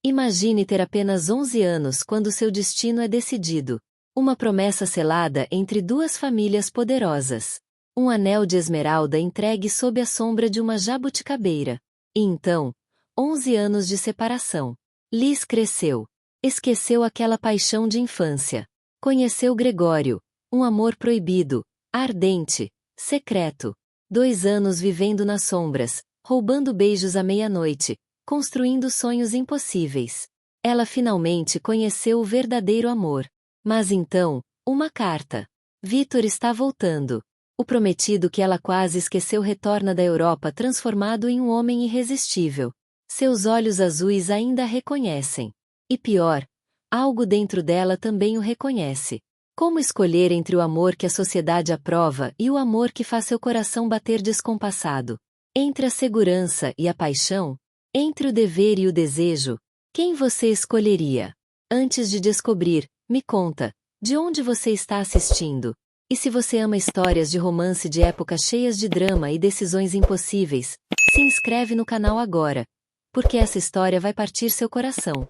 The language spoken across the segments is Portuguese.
Imagine ter apenas 11 anos quando seu destino é decidido. Uma promessa selada entre duas famílias poderosas. Um anel de esmeralda entregue sob a sombra de uma jabuticabeira. E então, 11 anos de separação. Liz cresceu. Esqueceu aquela paixão de infância. Conheceu Gregório, um amor proibido, ardente, secreto. 2 anos vivendo nas sombras, roubando beijos à meia-noite, construindo sonhos impossíveis. Ela finalmente conheceu o verdadeiro amor. Mas então, uma carta. Vitor está voltando. O prometido que ela quase esqueceu retorna da Europa transformado em um homem irresistível. Seus olhos azuis ainda a reconhecem. E pior, algo dentro dela também o reconhece. Como escolher entre o amor que a sociedade aprova e o amor que faz seu coração bater descompassado? Entre a segurança e a paixão? Entre o dever e o desejo? Quem você escolheria? Antes de descobrir, me conta, de onde você está assistindo? E se você ama histórias de romance de época cheias de drama e decisões impossíveis, se inscreve no canal agora, porque essa história vai partir seu coração.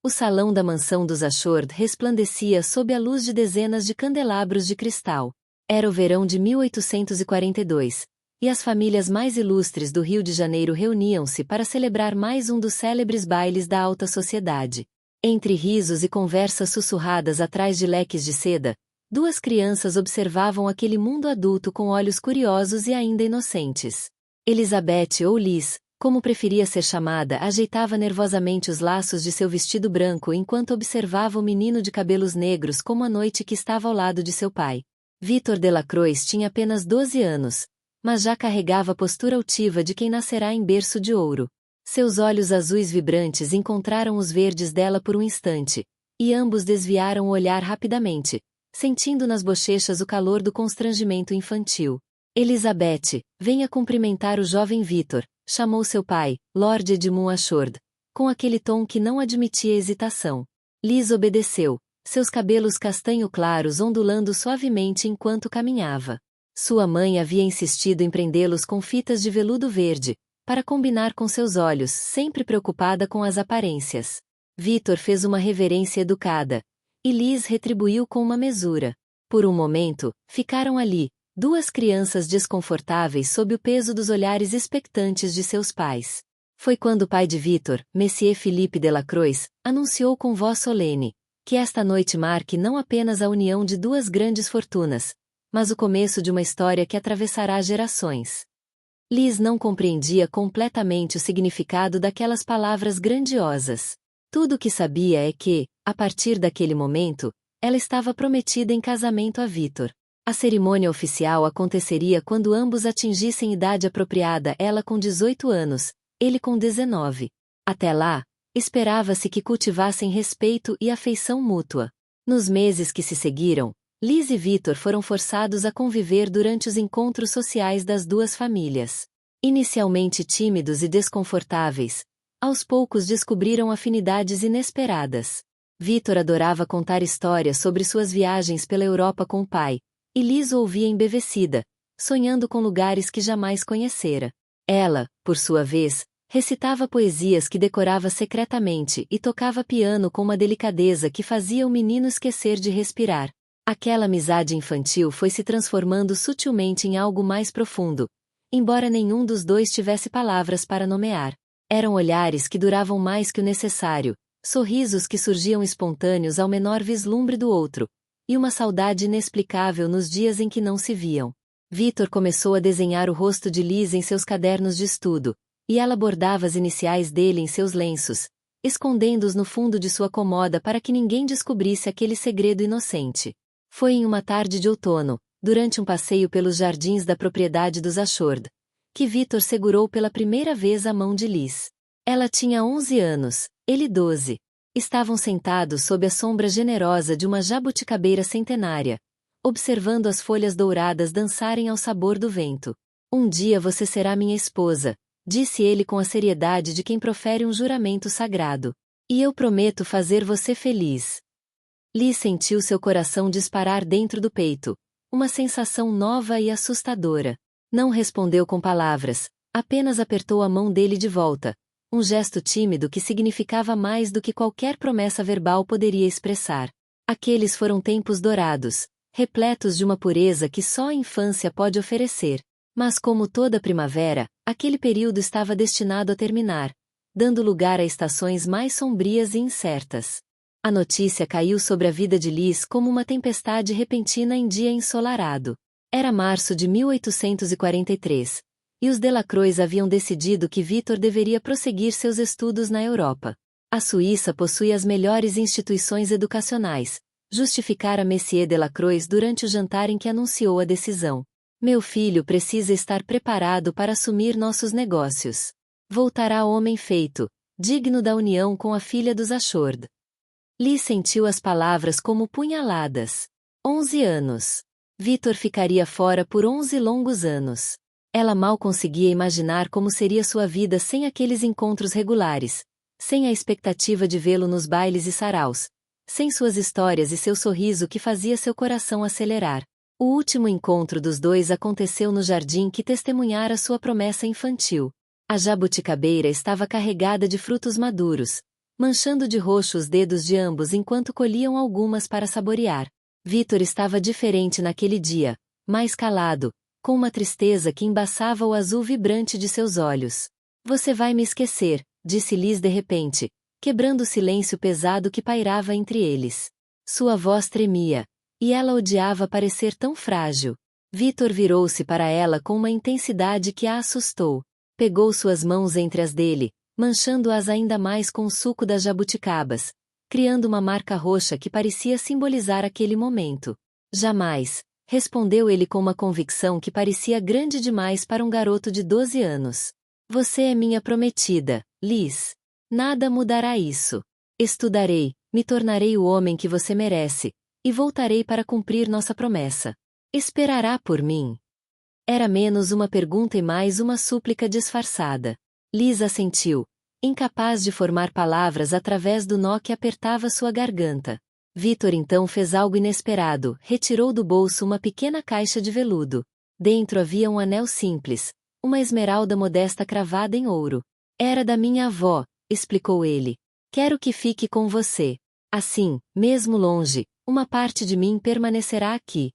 O salão da mansão dos Ashord resplandecia sob a luz de dezenas de candelabros de cristal. Era o verão de 1842, e as famílias mais ilustres do Rio de Janeiro reuniam-se para celebrar mais um dos célebres bailes da alta sociedade. Entre risos e conversas sussurradas atrás de leques de seda, duas crianças observavam aquele mundo adulto com olhos curiosos e ainda inocentes. Elizabeth ou Liz, como preferia ser chamada, ajeitava nervosamente os laços de seu vestido branco enquanto observava o menino de cabelos negros como a noite que estava ao lado de seu pai. Vitor Delacroix tinha apenas 12 anos, mas já carregava a postura altiva de quem nascerá em berço de ouro. Seus olhos azuis vibrantes encontraram os verdes dela por um instante, e ambos desviaram o olhar rapidamente, sentindo nas bochechas o calor do constrangimento infantil. Elizabeth, venha cumprimentar o jovem Vitor, chamou seu pai, Lord Edmund Ashord, com aquele tom que não admitia hesitação. Liz obedeceu, seus cabelos castanho claros ondulando suavemente enquanto caminhava. Sua mãe havia insistido em prendê-los com fitas de veludo verde, para combinar com seus olhos, sempre preocupada com as aparências. Vitor fez uma reverência educada, e Liz retribuiu com uma mesura. Por um momento, ficaram ali, duas crianças desconfortáveis sob o peso dos olhares expectantes de seus pais. Foi quando o pai de Vitor, Monsieur Philippe Delacroix, anunciou com voz solene, que esta noite marque não apenas a união de duas grandes fortunas, mas o começo de uma história que atravessará gerações. Liz não compreendia completamente o significado daquelas palavras grandiosas. Tudo o que sabia é que, a partir daquele momento, ela estava prometida em casamento a Vitor. A cerimônia oficial aconteceria quando ambos atingissem idade apropriada, ela com 18 anos, ele com 19. Até lá, esperava-se que cultivassem respeito e afeição mútua. Nos meses que se seguiram, Liz e Vitor foram forçados a conviver durante os encontros sociais das duas famílias. Inicialmente tímidos e desconfortáveis, aos poucos descobriram afinidades inesperadas. Vitor adorava contar histórias sobre suas viagens pela Europa com o pai, e Liz o ouvia embevecida, sonhando com lugares que jamais conhecera. Ela, por sua vez, recitava poesias que decorava secretamente e tocava piano com uma delicadeza que fazia o menino esquecer de respirar. Aquela amizade infantil foi se transformando sutilmente em algo mais profundo, embora nenhum dos dois tivesse palavras para nomear. Eram olhares que duravam mais que o necessário, sorrisos que surgiam espontâneos ao menor vislumbre do outro, e uma saudade inexplicável nos dias em que não se viam. Vitor começou a desenhar o rosto de Liz em seus cadernos de estudo, e ela bordava as iniciais dele em seus lenços, escondendo-os no fundo de sua cômoda para que ninguém descobrisse aquele segredo inocente. Foi em uma tarde de outono, durante um passeio pelos jardins da propriedade dos Ashord, que Vitor segurou pela primeira vez a mão de Liz. Ela tinha 11 anos, ele 12. Estavam sentados sob a sombra generosa de uma jabuticabeira centenária, observando as folhas douradas dançarem ao sabor do vento. Um dia você será minha esposa, disse ele com a seriedade de quem profere um juramento sagrado. E eu prometo fazer você feliz. Liz sentiu seu coração disparar dentro do peito, uma sensação nova e assustadora. Não respondeu com palavras, apenas apertou a mão dele de volta, Um gesto tímido que significava mais do que qualquer promessa verbal poderia expressar. Aqueles foram tempos dourados, repletos de uma pureza que só a infância pode oferecer. Mas como toda primavera, aquele período estava destinado a terminar, dando lugar a estações mais sombrias e incertas. A notícia caiu sobre a vida de Liz como uma tempestade repentina em dia ensolarado. Era março de 1843, e os Delacroix haviam decidido que Victor deveria prosseguir seus estudos na Europa. A Suíça possui as melhores instituições educacionais, justificara Monsieur Delacroix durante o jantar em que anunciou a decisão. Meu filho precisa estar preparado para assumir nossos negócios. Voltará homem feito, digno da união com a filha dos Ashord. Liz sentiu as palavras como punhaladas. 11 anos. Victor ficaria fora por 11 longos anos. Ela mal conseguia imaginar como seria sua vida sem aqueles encontros regulares, sem a expectativa de vê-lo nos bailes e saraus, sem suas histórias e seu sorriso que fazia seu coração acelerar. O último encontro dos dois aconteceu no jardim que testemunhara sua promessa infantil. A jabuticabeira estava carregada de frutos maduros, manchando de roxo os dedos de ambos enquanto colhiam algumas para saborear. Victor estava diferente naquele dia, mais calado, com uma tristeza que embaçava o azul vibrante de seus olhos. Você vai me esquecer, disse Liz de repente, quebrando o silêncio pesado que pairava entre eles. Sua voz tremia, e ela odiava parecer tão frágil. Victor virou-se para ela com uma intensidade que a assustou. Pegou suas mãos entre as dele, manchando-as ainda mais com o suco das jabuticabas, criando uma marca roxa que parecia simbolizar aquele momento. Jamais, respondeu ele com uma convicção que parecia grande demais para um garoto de 12 anos. Você é minha prometida, Liz. Nada mudará isso. Estudarei, me tornarei o homem que você merece, e voltarei para cumprir nossa promessa. Esperará por mim? Era menos uma pergunta e mais uma súplica disfarçada. Liz assentiu, incapaz de formar palavras através do nó que apertava sua garganta. Victor então fez algo inesperado, retirou do bolso uma pequena caixa de veludo. Dentro havia um anel simples, uma esmeralda modesta cravada em ouro. Era da minha avó, explicou ele. Quero que fique com você. Assim, mesmo longe, uma parte de mim permanecerá aqui.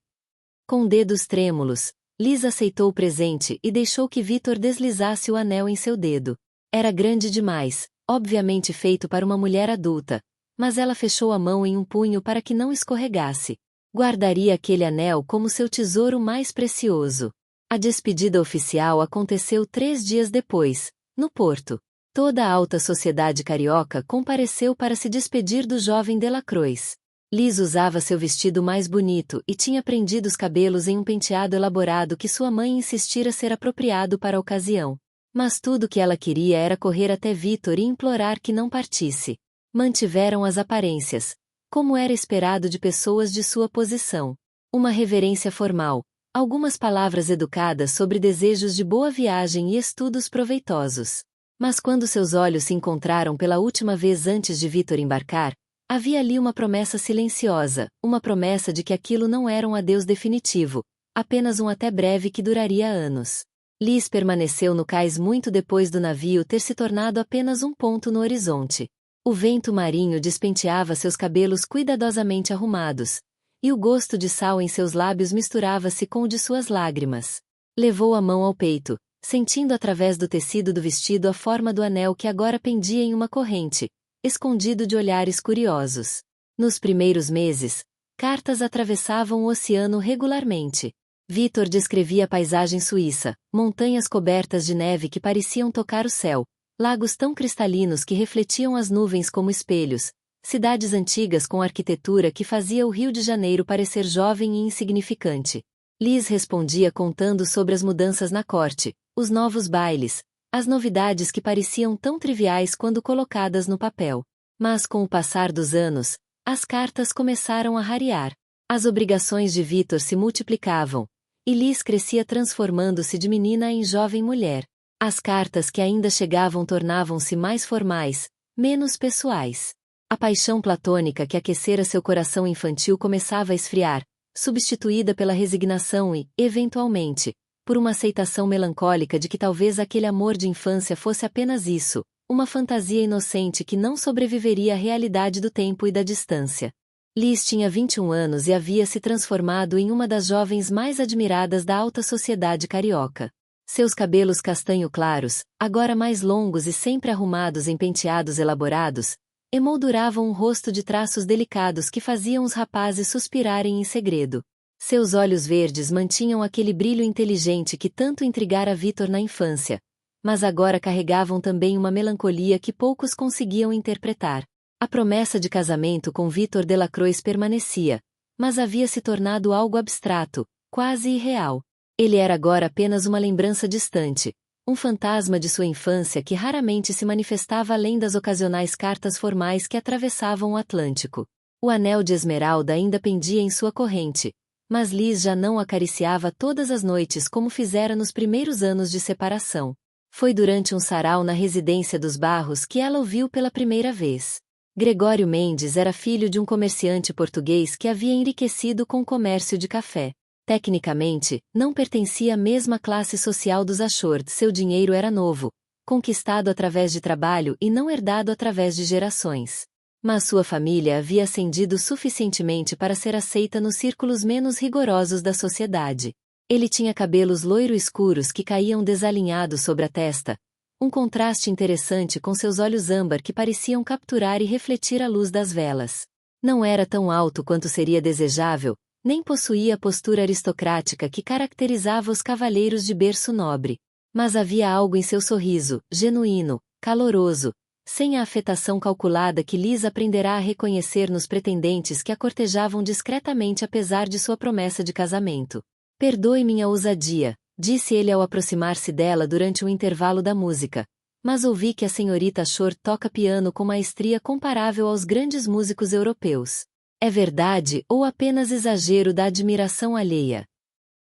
Com dedos trêmulos, Liz aceitou o presente e deixou que Victor deslizasse o anel em seu dedo. Era grande demais, obviamente feito para uma mulher adulta, mas ela fechou a mão em um punho para que não escorregasse. Guardaria aquele anel como seu tesouro mais precioso. A despedida oficial aconteceu 3 dias depois, no Porto. Toda a alta sociedade carioca compareceu para se despedir do jovem Delacroix. Liz usava seu vestido mais bonito e tinha prendido os cabelos em um penteado elaborado que sua mãe insistira ser apropriado para a ocasião. Mas tudo que ela queria era correr até Victor e implorar que não partisse. Mantiveram as aparências, como era esperado de pessoas de sua posição. Uma reverência formal, algumas palavras educadas sobre desejos de boa viagem e estudos proveitosos. Mas quando seus olhos se encontraram pela última vez antes de Victor embarcar, havia ali uma promessa silenciosa, uma promessa de que aquilo não era um adeus definitivo, apenas um até breve que duraria anos. Liz permaneceu no cais muito depois do navio ter se tornado apenas um ponto no horizonte. O vento marinho despenteava seus cabelos cuidadosamente arrumados, e o gosto de sal em seus lábios misturava-se com o de suas lágrimas. Levou a mão ao peito, sentindo através do tecido do vestido a forma do anel que agora pendia em uma corrente, escondido de olhares curiosos. Nos primeiros meses, cartas atravessavam o oceano regularmente. Victor descrevia a paisagem suíça, montanhas cobertas de neve que pareciam tocar o céu, lagos tão cristalinos que refletiam as nuvens como espelhos, cidades antigas com arquitetura que fazia o Rio de Janeiro parecer jovem e insignificante. Liz respondia contando sobre as mudanças na corte, os novos bailes, as novidades que pareciam tão triviais quando colocadas no papel. Mas com o passar dos anos, as cartas começaram a rarear. As obrigações de Victor se multiplicavam, e Liz crescia transformando-se de menina em jovem mulher. As cartas que ainda chegavam tornavam-se mais formais, menos pessoais. A paixão platônica que aquecera seu coração infantil começava a esfriar, substituída pela resignação e, eventualmente, por uma aceitação melancólica de que talvez aquele amor de infância fosse apenas isso, uma fantasia inocente que não sobreviveria à realidade do tempo e da distância. Liz tinha 21 anos e havia se transformado em uma das jovens mais admiradas da alta sociedade carioca. Seus cabelos castanho claros, agora mais longos e sempre arrumados em penteados elaborados, emolduravam um rosto de traços delicados que faziam os rapazes suspirarem em segredo. Seus olhos verdes mantinham aquele brilho inteligente que tanto intrigara Victor na infância, mas agora carregavam também uma melancolia que poucos conseguiam interpretar. A promessa de casamento com Victor Delacroix permanecia, mas havia se tornado algo abstrato, quase irreal. Ele era agora apenas uma lembrança distante, um fantasma de sua infância que raramente se manifestava além das ocasionais cartas formais que atravessavam o Atlântico. O anel de esmeralda ainda pendia em sua corrente, mas Liz já não o acariciava todas as noites como fizera nos primeiros anos de separação. Foi durante um sarau na residência dos Barros que ela o viu pela primeira vez. Gregório Mendes era filho de um comerciante português que havia enriquecido com o comércio de café. Tecnicamente, não pertencia à mesma classe social dos Ashord, seu dinheiro era novo, conquistado através de trabalho e não herdado através de gerações. Mas sua família havia ascendido suficientemente para ser aceita nos círculos menos rigorosos da sociedade. Ele tinha cabelos loiro-escuros que caíam desalinhados sobre a testa, um contraste interessante com seus olhos âmbar que pareciam capturar e refletir a luz das velas. Não era tão alto quanto seria desejável, nem possuía a postura aristocrática que caracterizava os cavalheiros de berço nobre. Mas havia algo em seu sorriso, genuíno, caloroso, sem a afetação calculada que Liz aprenderá a reconhecer nos pretendentes que a cortejavam discretamente apesar de sua promessa de casamento. Perdoe minha ousadia, disse ele ao aproximar-se dela durante um intervalo da música, mas ouvi que a senhorita Ashord toca piano com maestria comparável aos grandes músicos europeus. É verdade ou apenas exagero da admiração alheia?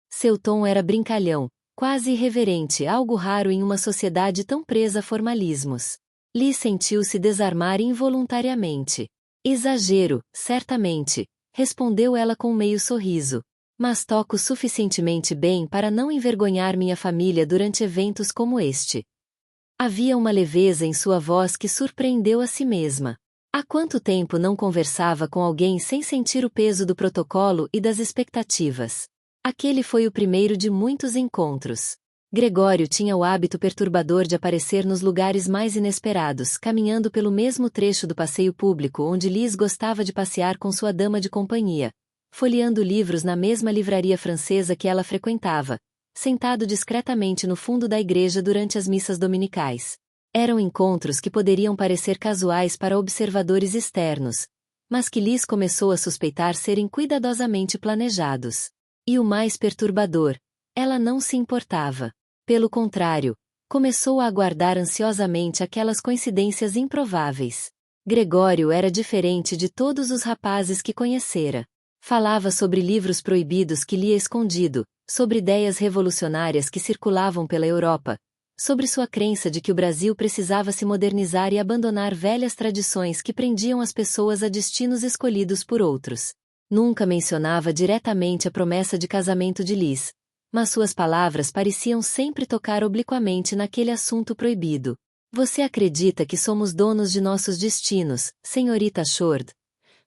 Seu tom era brincalhão, quase irreverente, algo raro em uma sociedade tão presa a formalismos. Liz sentiu-se desarmar involuntariamente. Exagero, certamente, respondeu ela com um meio sorriso. Mas toco suficientemente bem para não envergonhar minha família durante eventos como este. Havia uma leveza em sua voz que surpreendeu a si mesma. Há quanto tempo não conversava com alguém sem sentir o peso do protocolo e das expectativas? Aquele foi o primeiro de muitos encontros. Gregório tinha o hábito perturbador de aparecer nos lugares mais inesperados, caminhando pelo mesmo trecho do passeio público onde Liz gostava de passear com sua dama de companhia, folheando livros na mesma livraria francesa que ela frequentava, sentado discretamente no fundo da igreja durante as missas dominicais. Eram encontros que poderiam parecer casuais para observadores externos, mas que Liz começou a suspeitar serem cuidadosamente planejados. E o mais perturbador, ela não se importava. Pelo contrário, começou a aguardar ansiosamente aquelas coincidências improváveis. Gregório era diferente de todos os rapazes que conhecera. Falava sobre livros proibidos que lia escondido, sobre ideias revolucionárias que circulavam pela Europa, sobre sua crença de que o Brasil precisava se modernizar e abandonar velhas tradições que prendiam as pessoas a destinos escolhidos por outros. Nunca mencionava diretamente a promessa de casamento de Liz, mas suas palavras pareciam sempre tocar obliquamente naquele assunto proibido. Você acredita que somos donos de nossos destinos, senhorita Ashord?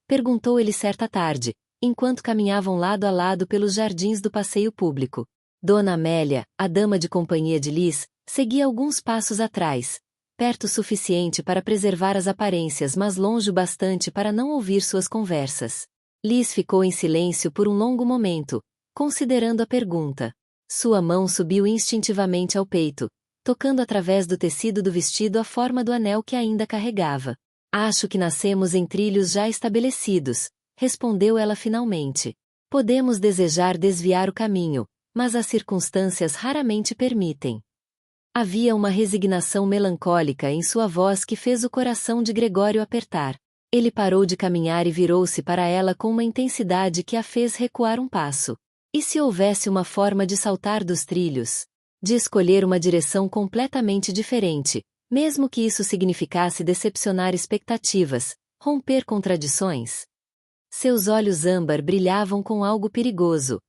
Perguntou ele certa tarde, enquanto caminhavam lado a lado pelos jardins do passeio público. Dona Amélia, a dama de companhia de Liz, seguia alguns passos atrás, perto o suficiente para preservar as aparências mas longe o bastante para não ouvir suas conversas. Liz ficou em silêncio por um longo momento, considerando a pergunta. Sua mão subiu instintivamente ao peito, tocando através do tecido do vestido a forma do anel que ainda carregava. Acho que nascemos em trilhos já estabelecidos, respondeu ela finalmente. Podemos desejar desviar o caminho, mas as circunstâncias raramente permitem. Havia uma resignação melancólica em sua voz que fez o coração de Gregório apertar. Ele parou de caminhar e virou-se para ela com uma intensidade que a fez recuar um passo. E se houvesse uma forma de saltar dos trilhos? De escolher uma direção completamente diferente, mesmo que isso significasse decepcionar expectativas, romper contradições? Seus olhos âmbar brilhavam com algo perigoso,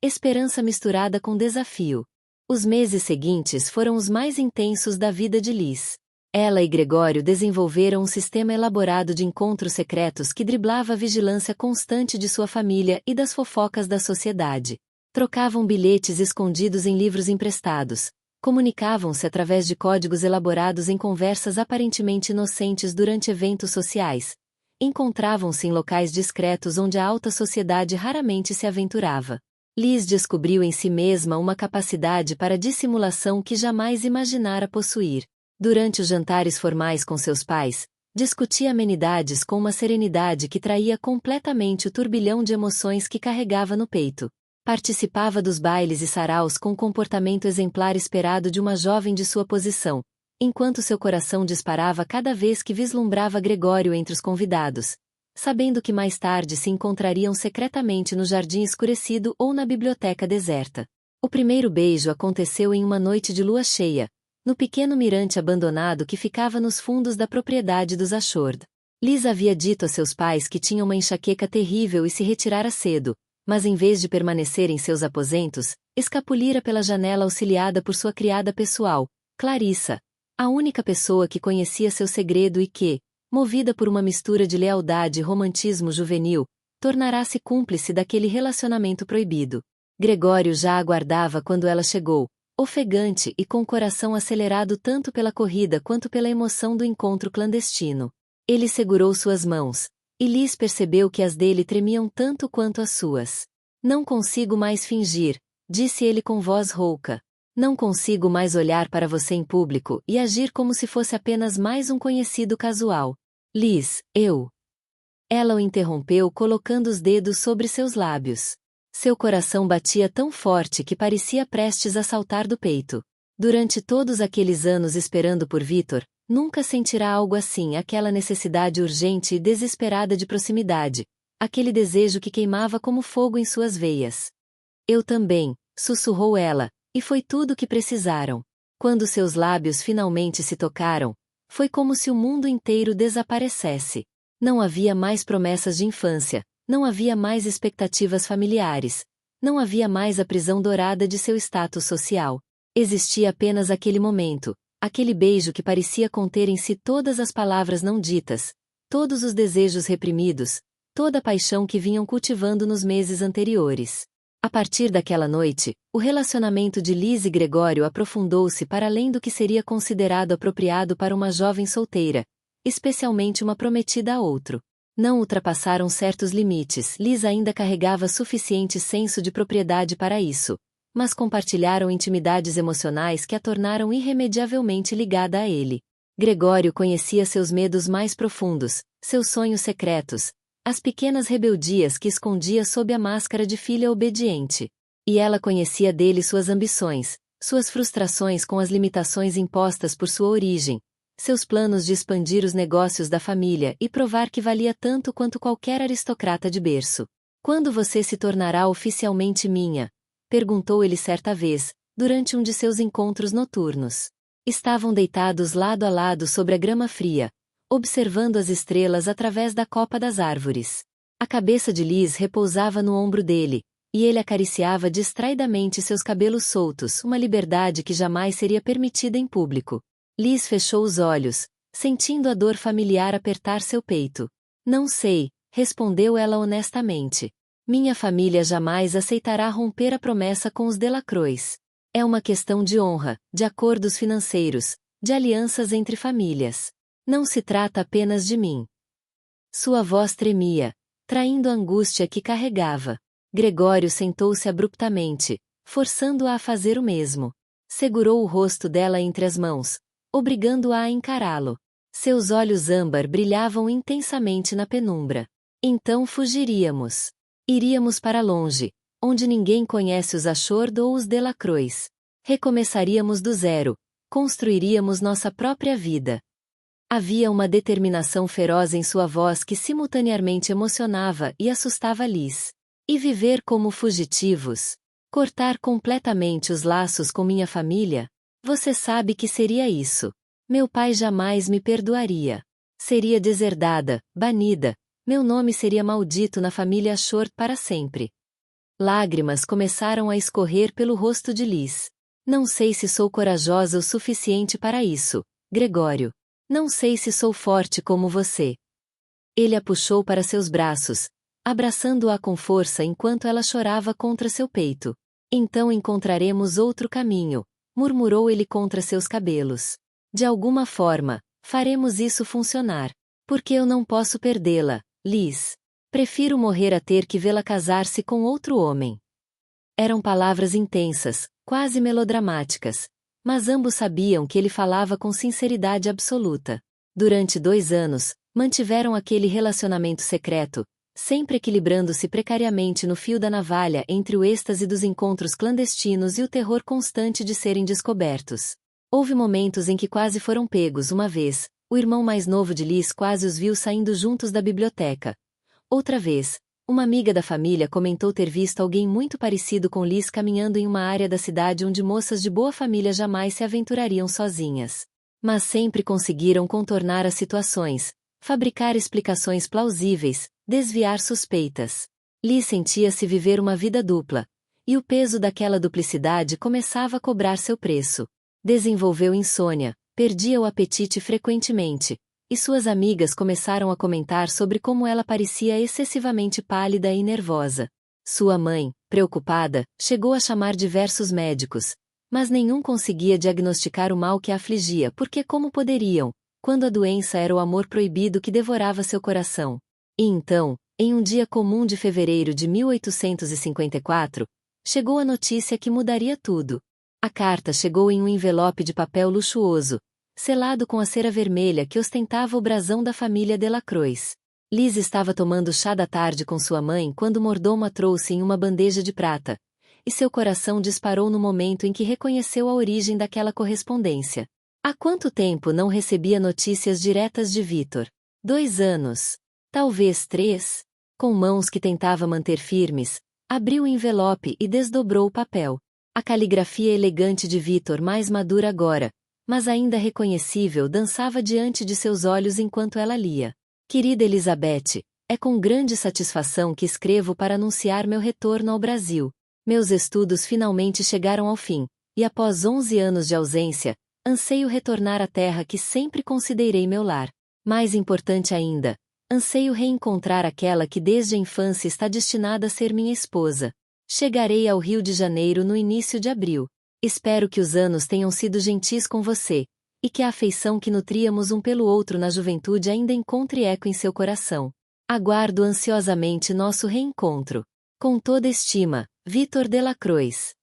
esperança misturada com desafio. Os meses seguintes foram os mais intensos da vida de Liz. Ela e Gregório desenvolveram um sistema elaborado de encontros secretos que driblava a vigilância constante de sua família e das fofocas da sociedade. Trocavam bilhetes escondidos em livros emprestados. Comunicavam-se através de códigos elaborados em conversas aparentemente inocentes durante eventos sociais. Encontravam-se em locais discretos onde a alta sociedade raramente se aventurava. Liz descobriu em si mesma uma capacidade para dissimulação que jamais imaginara possuir. Durante os jantares formais com seus pais, discutia amenidades com uma serenidade que traía completamente o turbilhão de emoções que carregava no peito. Participava dos bailes e saraus com o comportamento exemplar esperado de uma jovem de sua posição, enquanto seu coração disparava cada vez que vislumbrava Gregório entre os convidados, sabendo que mais tarde se encontrariam secretamente no jardim escurecido ou na biblioteca deserta. O primeiro beijo aconteceu em uma noite de lua cheia, no pequeno mirante abandonado que ficava nos fundos da propriedade dos Ashord. Liz havia dito a seus pais que tinha uma enxaqueca terrível e se retirara cedo, mas em vez de permanecer em seus aposentos, escapulira pela janela auxiliada por sua criada pessoal, Clarissa, a única pessoa que conhecia seu segredo e que, movida por uma mistura de lealdade e romantismo juvenil, tornará-se cúmplice daquele relacionamento proibido. Gregório já aguardava quando ela chegou, ofegante e com o coração acelerado tanto pela corrida quanto pela emoção do encontro clandestino. Ele segurou suas mãos, e Liz percebeu que as dele tremiam tanto quanto as suas. Não consigo mais fingir, disse ele com voz rouca. Não consigo mais olhar para você em público e agir como se fosse apenas mais um conhecido casual. Liz, eu. Ela o interrompeu colocando os dedos sobre seus lábios. Seu coração batia tão forte que parecia prestes a saltar do peito. Durante todos aqueles anos esperando por Victor, nunca sentirá algo assim, aquela necessidade urgente e desesperada de proximidade, aquele desejo que queimava como fogo em suas veias. Eu também, sussurrou ela, e foi tudo o que precisaram. Quando seus lábios finalmente se tocaram, foi como se o mundo inteiro desaparecesse. Não havia mais promessas de infância, não havia mais expectativas familiares, não havia mais a prisão dourada de seu status social. Existia apenas aquele momento, aquele beijo que parecia conter em si todas as palavras não ditas, todos os desejos reprimidos, toda a paixão que vinham cultivando nos meses anteriores. A partir daquela noite, o relacionamento de Liz e Gregório aprofundou-se para além do que seria considerado apropriado para uma jovem solteira, especialmente uma prometida a outro. Não ultrapassaram certos limites, Liz ainda carregava suficiente senso de propriedade para isso, mas compartilharam intimidades emocionais que a tornaram irremediavelmente ligada a ele. Gregório conhecia seus medos mais profundos, seus sonhos secretos, as pequenas rebeldias que escondia sob a máscara de filha obediente. E ela conhecia dele suas ambições, suas frustrações com as limitações impostas por sua origem, seus planos de expandir os negócios da família e provar que valia tanto quanto qualquer aristocrata de berço. Quando você se tornará oficialmente minha? Perguntou ele certa vez, durante um de seus encontros noturnos. Estavam deitados lado a lado sobre a grama fria, observando as estrelas através da copa das árvores. A cabeça de Liz repousava no ombro dele, e ele acariciava distraidamente seus cabelos soltos, uma liberdade que jamais seria permitida em público. Liz fechou os olhos, sentindo a dor familiar apertar seu peito. Não sei, respondeu ela honestamente. Minha família jamais aceitará romper a promessa com os Delacroix. É uma questão de honra, de acordos financeiros, de alianças entre famílias. Não se trata apenas de mim. Sua voz tremia, traindo a angústia que carregava. Gregório sentou-se abruptamente, forçando-a a fazer o mesmo. Segurou o rosto dela entre as mãos, obrigando-a a encará-lo. Seus olhos âmbar brilhavam intensamente na penumbra. Então fugiríamos. Iríamos para longe, onde ninguém conhece os Ashord ou os Delacroix. Recomeçaríamos do zero, construiríamos nossa própria vida. Havia uma determinação feroz em sua voz que simultaneamente emocionava e assustava Liz. E viver como fugitivos? Cortar completamente os laços com minha família? Você sabe que seria isso. Meu pai jamais me perdoaria. Seria deserdada, banida, meu nome seria maldito na família Ashord para sempre. Lágrimas começaram a escorrer pelo rosto de Liz. Não sei se sou corajosa o suficiente para isso, Gregório. Não sei se sou forte como você. Ele a puxou para seus braços, abraçando-a com força enquanto ela chorava contra seu peito. Então encontraremos outro caminho, murmurou ele contra seus cabelos. De alguma forma, faremos isso funcionar. Porque eu não posso perdê-la, Liz. Prefiro morrer a ter que vê-la casar-se com outro homem. Eram palavras intensas, quase melodramáticas, mas ambos sabiam que ele falava com sinceridade absoluta. Durante 2 anos, mantiveram aquele relacionamento secreto, sempre equilibrando-se precariamente no fio da navalha entre o êxtase dos encontros clandestinos e o terror constante de serem descobertos. Houve momentos em que quase foram pegos uma vez, o irmão mais novo de Liz quase os viu saindo juntos da biblioteca. Outra vez, uma amiga da família comentou ter visto alguém muito parecido com Liz caminhando em uma área da cidade onde moças de boa família jamais se aventurariam sozinhas. Mas sempre conseguiram contornar as situações, fabricar explicações plausíveis, desviar suspeitas. Liz sentia-se viver uma vida dupla, e o peso daquela duplicidade começava a cobrar seu preço. Desenvolveu insônia, perdia o apetite frequentemente, e suas amigas começaram a comentar sobre como ela parecia excessivamente pálida e nervosa. Sua mãe, preocupada, chegou a chamar diversos médicos, mas nenhum conseguia diagnosticar o mal que a afligia porque como poderiam, quando a doença era o amor proibido que devorava seu coração. E então, em um dia comum de fevereiro de 1854, chegou a notícia que mudaria tudo. A carta chegou em um envelope de papel luxuoso, selado com a cera vermelha que ostentava o brasão da família Delacroix. Liz estava tomando chá da tarde com sua mãe quando o mordomo a trouxe em uma bandeja de prata, e seu coração disparou no momento em que reconheceu a origem daquela correspondência. Há quanto tempo não recebia notícias diretas de Victor? 2 anos. Talvez 3. Com mãos que tentava manter firmes, abriu o envelope e desdobrou o papel. A caligrafia elegante de Victor, mais madura agora, mas ainda reconhecível, dançava diante de seus olhos enquanto ela lia. Querida Elizabeth, é com grande satisfação que escrevo para anunciar meu retorno ao Brasil. Meus estudos finalmente chegaram ao fim, e após 11 anos de ausência, anseio retornar à terra que sempre considerei meu lar. Mais importante ainda, anseio reencontrar aquela que desde a infância está destinada a ser minha esposa. Chegarei ao Rio de Janeiro no início de abril. Espero que os anos tenham sido gentis com você, e que a afeição que nutríamos um pelo outro na juventude ainda encontre eco em seu coração. Aguardo ansiosamente nosso reencontro. Com toda estima, Victor Delacroix.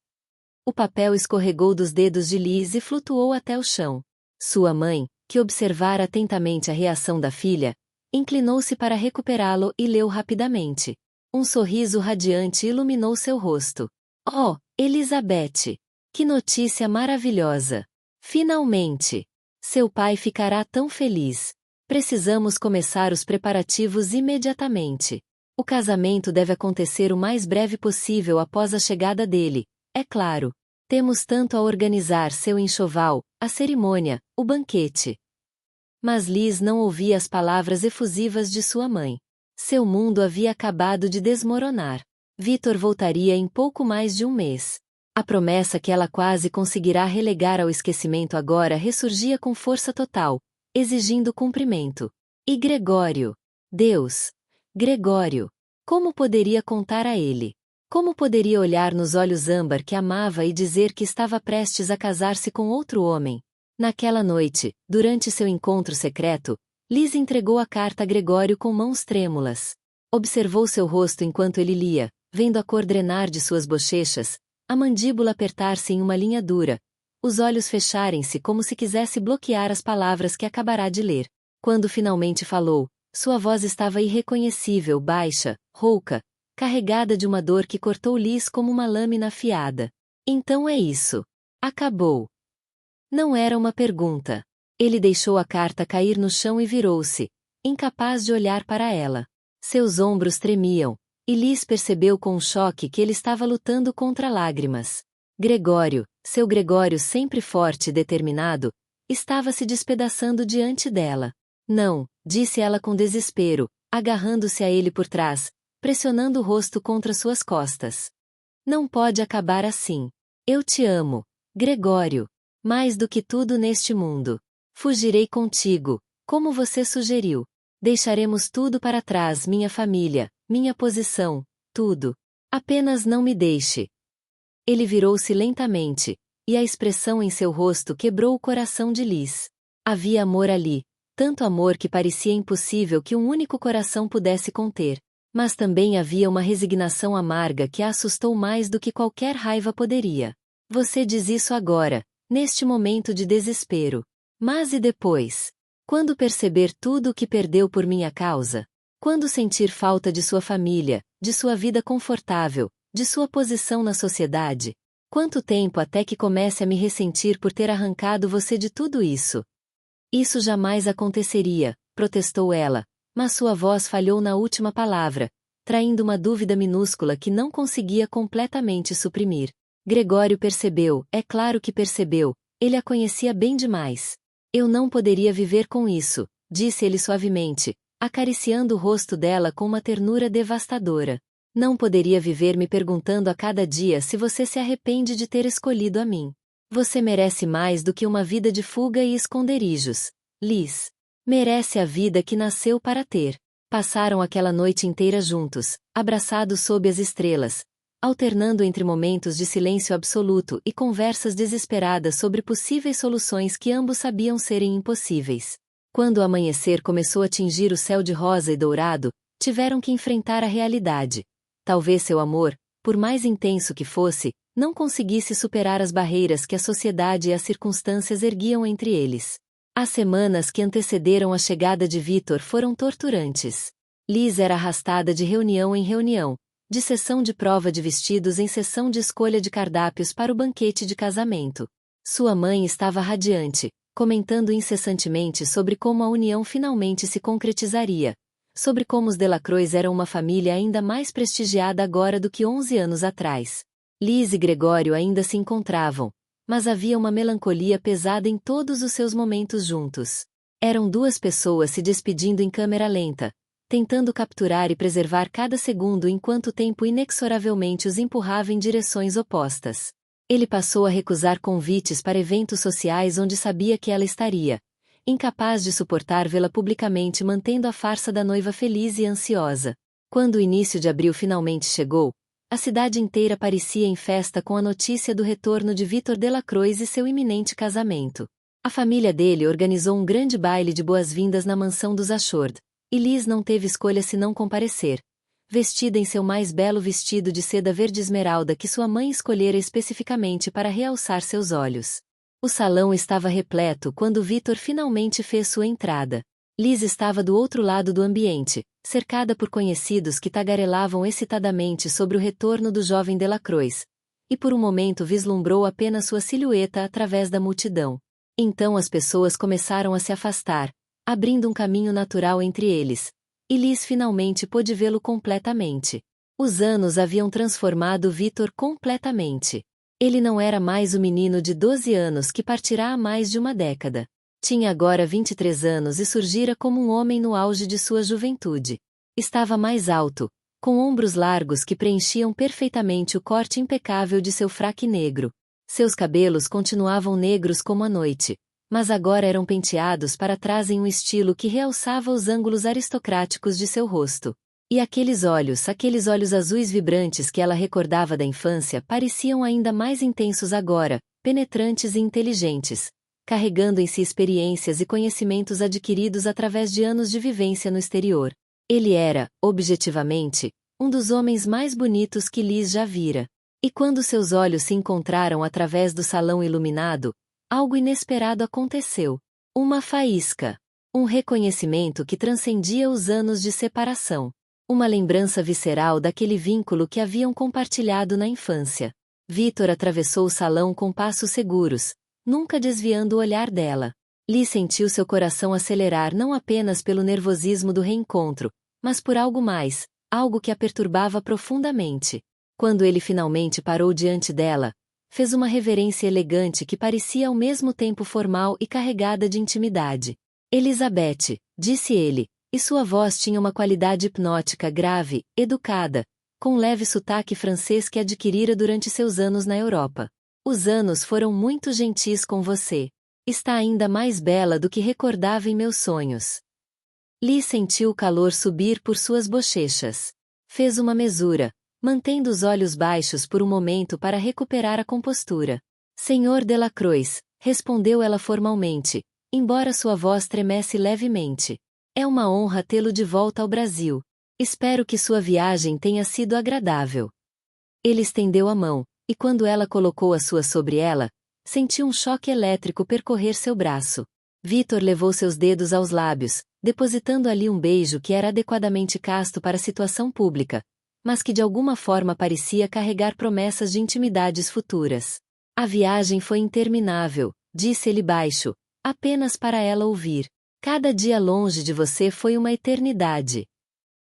O papel escorregou dos dedos de Liz e flutuou até o chão. Sua mãe, que observara atentamente a reação da filha, inclinou-se para recuperá-lo e leu rapidamente. Um sorriso radiante iluminou seu rosto. Oh, Elizabeth! Que notícia maravilhosa! Finalmente! Seu pai ficará tão feliz. Precisamos começar os preparativos imediatamente. O casamento deve acontecer o mais breve possível após a chegada dele, é claro. Temos tanto a organizar seu enxoval, a cerimônia, o banquete. Mas Liz não ouvia as palavras efusivas de sua mãe. Seu mundo havia acabado de desmoronar. Victor voltaria em pouco mais de um mês. A promessa que ela quase conseguirá relegar ao esquecimento agora ressurgia com força total, exigindo cumprimento. E Gregório? Deus! Gregório! Como poderia contar a ele? Como poderia olhar nos olhos âmbar que amava e dizer que estava prestes a casar-se com outro homem? Naquela noite, durante seu encontro secreto, Liz entregou a carta a Gregório com mãos trêmulas. Observou seu rosto enquanto ele lia, vendo a cor drenar de suas bochechas, a mandíbula apertar-se em uma linha dura, os olhos fecharem-se como se quisesse bloquear as palavras que acabará de ler. Quando finalmente falou, sua voz estava irreconhecível, baixa, rouca, carregada de uma dor que cortou Liz como uma lâmina afiada. Então é isso. Acabou. Não era uma pergunta. Ele deixou a carta cair no chão e virou-se, incapaz de olhar para ela. Seus ombros tremiam, e Liz percebeu com um choque que ele estava lutando contra lágrimas. Gregório, seu Gregório sempre forte e determinado, estava se despedaçando diante dela. Não, disse ela com desespero, agarrando-se a ele por trás, pressionando o rosto contra suas costas. Não pode acabar assim. Eu te amo, Gregório, mais do que tudo neste mundo. Fugirei contigo, como você sugeriu. Deixaremos tudo para trás, minha família, minha posição, tudo. Apenas não me deixe. Ele virou-se lentamente, e a expressão em seu rosto quebrou o coração de Liz. Havia amor ali, tanto amor que parecia impossível que um único coração pudesse conter. Mas também havia uma resignação amarga que a assustou mais do que qualquer raiva poderia. Você diz isso agora, neste momento de desespero. Mas e depois? Quando perceber tudo o que perdeu por minha causa? Quando sentir falta de sua família, de sua vida confortável, de sua posição na sociedade? Quanto tempo até que comece a me ressentir por ter arrancado você de tudo isso? Isso jamais aconteceria, protestou ela, mas sua voz falhou na última palavra, traindo uma dúvida minúscula que não conseguia completamente suprimir. Gregório percebeu, é claro que percebeu, ele a conhecia bem demais. Eu não poderia viver com isso, disse ele suavemente, acariciando o rosto dela com uma ternura devastadora. Não poderia viver me perguntando a cada dia se você se arrepende de ter escolhido a mim. Você merece mais do que uma vida de fuga e esconderijos, Liz. Merece a vida que nasceu para ter. Passaram aquela noite inteira juntos, abraçados sob as estrelas, alternando entre momentos de silêncio absoluto e conversas desesperadas sobre possíveis soluções que ambos sabiam serem impossíveis. Quando o amanhecer começou a tingir o céu de rosa e dourado, tiveram que enfrentar a realidade. Talvez seu amor, por mais intenso que fosse, não conseguisse superar as barreiras que a sociedade e as circunstâncias erguiam entre eles. As semanas que antecederam a chegada de Vitor foram torturantes. Liz era arrastada de reunião em reunião, de sessão de prova de vestidos em sessão de escolha de cardápios para o banquete de casamento. Sua mãe estava radiante, comentando incessantemente sobre como a união finalmente se concretizaria, sobre como os Delacroix eram uma família ainda mais prestigiada agora do que 11 anos atrás. Liz e Gregório ainda se encontravam, mas havia uma melancolia pesada em todos os seus momentos juntos. Eram duas pessoas se despedindo em câmera lenta, tentando capturar e preservar cada segundo enquanto o tempo inexoravelmente os empurrava em direções opostas. Ele passou a recusar convites para eventos sociais onde sabia que ela estaria, incapaz de suportar vê-la publicamente mantendo a farsa da noiva feliz e ansiosa. Quando o início de abril finalmente chegou, a cidade inteira parecia em festa com a notícia do retorno de Vitor Delacroix e seu iminente casamento. A família dele organizou um grande baile de boas-vindas na mansão dos Ashord, e Liz não teve escolha senão comparecer, vestida em seu mais belo vestido de seda verde esmeralda que sua mãe escolhera especificamente para realçar seus olhos. O salão estava repleto quando Vitor finalmente fez sua entrada. Liz estava do outro lado do ambiente, cercada por conhecidos que tagarelavam excitadamente sobre o retorno do jovem Delacroix, e por um momento vislumbrou apenas sua silhueta através da multidão. Então as pessoas começaram a se afastar, abrindo um caminho natural entre eles, e Liz finalmente pôde vê-lo completamente. Os anos haviam transformado Vitor completamente. Ele não era mais o menino de 12 anos que partirá há mais de uma década. Tinha agora 23 anos e surgira como um homem no auge de sua juventude. Estava mais alto, com ombros largos que preenchiam perfeitamente o corte impecável de seu fraque negro. Seus cabelos continuavam negros como a noite, mas agora eram penteados para trás em um estilo que realçava os ângulos aristocráticos de seu rosto. E aqueles olhos azuis vibrantes que ela recordava da infância pareciam ainda mais intensos agora, penetrantes e inteligentes, carregando em si experiências e conhecimentos adquiridos através de anos de vivência no exterior. Ele era, objetivamente, um dos homens mais bonitos que Liz já vira. E quando seus olhos se encontraram através do salão iluminado, algo inesperado aconteceu. Uma faísca. Um reconhecimento que transcendia os anos de separação. Uma lembrança visceral daquele vínculo que haviam compartilhado na infância. Vitor atravessou o salão com passos seguros, nunca desviando o olhar dela. Liz sentiu seu coração acelerar não apenas pelo nervosismo do reencontro, mas por algo mais, algo que a perturbava profundamente. Quando ele finalmente parou diante dela, fez uma reverência elegante que parecia ao mesmo tempo formal e carregada de intimidade. Elizabeth, disse ele, e sua voz tinha uma qualidade hipnótica grave, educada, com um leve sotaque francês que adquirira durante seus anos na Europa. Os anos foram muito gentis com você. Está ainda mais bela do que recordava em meus sonhos. Lee sentiu o calor subir por suas bochechas. Fez uma mesura, mantendo os olhos baixos por um momento para recuperar a compostura. Senhor Delacroix, respondeu ela formalmente, embora sua voz tremesse levemente. É uma honra tê-lo de volta ao Brasil. Espero que sua viagem tenha sido agradável. Ele estendeu a mão, e quando ela colocou a sua sobre ela, sentiu um choque elétrico percorrer seu braço. Vitor levou seus dedos aos lábios, depositando ali um beijo que era adequadamente casto para a situação pública, mas que de alguma forma parecia carregar promessas de intimidades futuras. A viagem foi interminável, disse ele baixo, apenas para ela ouvir. Cada dia longe de você foi uma eternidade.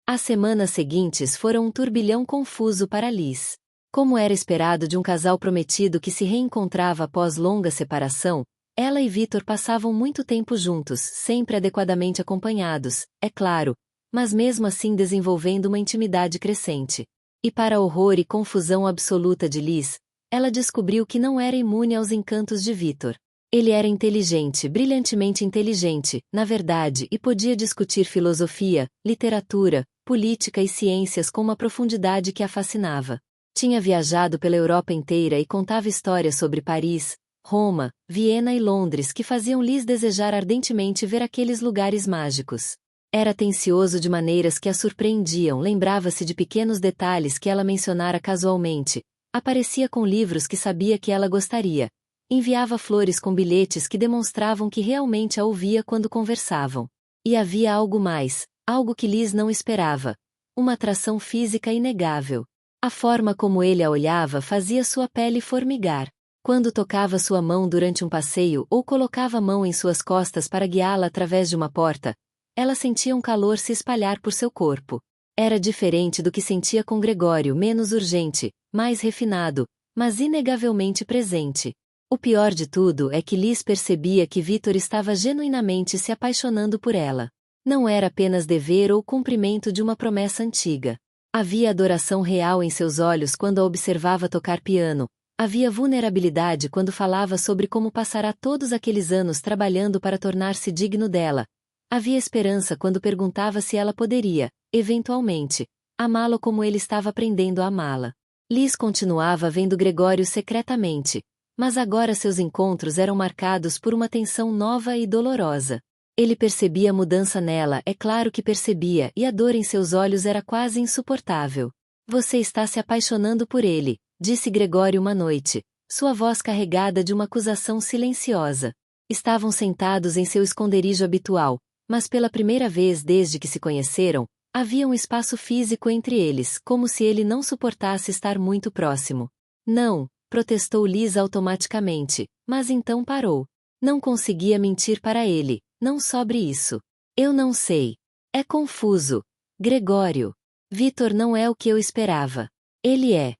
As semanas seguintes foram um turbilhão confuso para Liz. Como era esperado de um casal prometido que se reencontrava após longa separação, ela e Vitor passavam muito tempo juntos, sempre adequadamente acompanhados, é claro, mas mesmo assim desenvolvendo uma intimidade crescente. E para horror e confusão absoluta de Liz, ela descobriu que não era imune aos encantos de Vitor. Ele era inteligente, brilhantemente inteligente, na verdade, e podia discutir filosofia, literatura, política e ciências com uma profundidade que a fascinava. Tinha viajado pela Europa inteira e contava histórias sobre Paris, Roma, Viena e Londres que faziam Liz desejar ardentemente ver aqueles lugares mágicos. Era atencioso de maneiras que a surpreendiam, lembrava-se de pequenos detalhes que ela mencionara casualmente, aparecia com livros que sabia que ela gostaria, enviava flores com bilhetes que demonstravam que realmente a ouvia quando conversavam. E havia algo mais, algo que Liz não esperava, uma atração física inegável. A forma como ele a olhava fazia sua pele formigar. Quando tocava sua mão durante um passeio ou colocava a mão em suas costas para guiá-la através de uma porta, ela sentia um calor se espalhar por seu corpo. Era diferente do que sentia com Gregório, menos urgente, mais refinado, mas inegavelmente presente. O pior de tudo é que Liz percebia que Vitor estava genuinamente se apaixonando por ela. Não era apenas dever ou cumprimento de uma promessa antiga. Havia adoração real em seus olhos quando a observava tocar piano, havia vulnerabilidade quando falava sobre como passará todos aqueles anos trabalhando para tornar-se digno dela. Havia esperança quando perguntava se ela poderia, eventualmente, amá-lo como ele estava aprendendo a amá-la. Liz continuava vendo Gregório secretamente, mas agora seus encontros eram marcados por uma tensão nova e dolorosa. Ele percebia a mudança nela, é claro que percebia, e a dor em seus olhos era quase insuportável. Você está se apaixonando por ele, disse Gregório uma noite, sua voz carregada de uma acusação silenciosa. Estavam sentados em seu esconderijo habitual, mas pela primeira vez desde que se conheceram, havia um espaço físico entre eles, como se ele não suportasse estar muito próximo. Não, protestou Liz automaticamente, mas então parou. Não conseguia mentir para ele, não sobre isso. Eu não sei. É confuso. Gregório. Vitor não é o que eu esperava. Ele é